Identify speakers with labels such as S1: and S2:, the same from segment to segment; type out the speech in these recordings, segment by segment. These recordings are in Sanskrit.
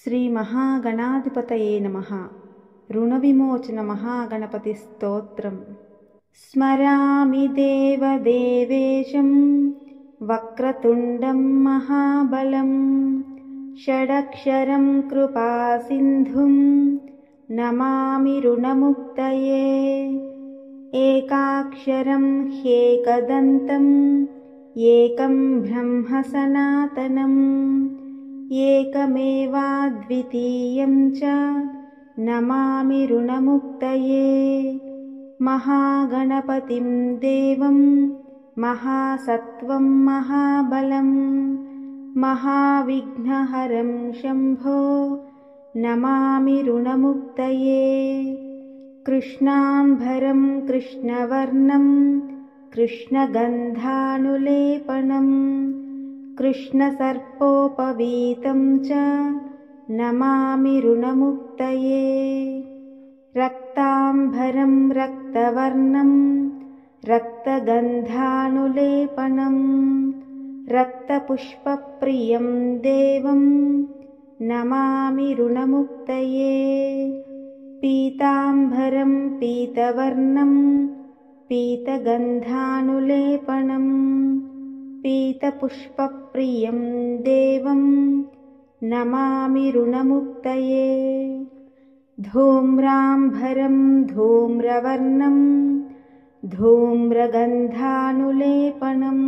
S1: श्रीमहागणाधिपतये नमः। ऋणविमोचन महागणपतिस्तोत्रम्। स्मरामि देवदेवेशं वक्रतुण्डं महाबलं षडक्षरं कृपासिन्धुं नमामि ऋणमुक्तये। एकाक्षरं ह्येकदन्तम् एकं ब्रह्म सनातनम् एकमेवाद्वितीयं च नमामि ऋणमुक्तये। महागणपतिं देवं महासत्त्वं महाबलं महाविघ्नहरं शम्भो नमामि ऋणमुक्तये। कृष्णाम्बरं कृष्णवर्णं कृष्णगन्धानुलेपनं कृष्णसर्पोपवीतं च नमामि ऋणमुक्तये। रक्ताम्बरं रक्तवर्णं रक्तगन्धानुलेपनं रक्तपुष्पप्रियं देवं नमामि ऋणमुक्तये। पीताम्बरं पीतवर्णं पीतगन्धानुलेपनं पीतपुष्पप्रियं देवं नमामि ऋणमुक्तये। धूम्राम्बरं धूम्रवर्णं धूम्रगन्धानुलेपनं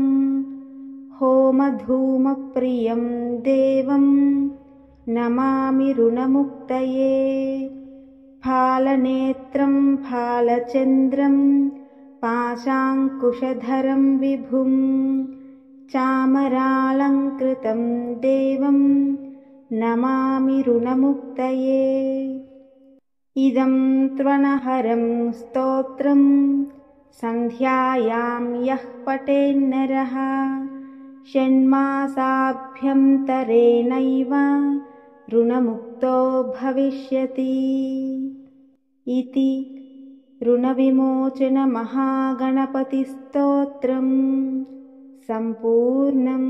S1: होमधूमप्रियं देवं नमामि ऋणमुक्तये। फालनेत्रं फालचन्द्रं पाशाङ्कुशधरं विभुं चामरालङ्कृतं देवं नमामि ऋणमुक्तये। इदं त्वणहरं स्तोत्रं सन्ध्यायां यः पठेन्नरः षण्मासाभ्यन्तरेणैव ऋणमुक्तो भविष्यति। इति ऋणविमोचन महागणपतिस्तोत्रम् सम्पूर्णम्।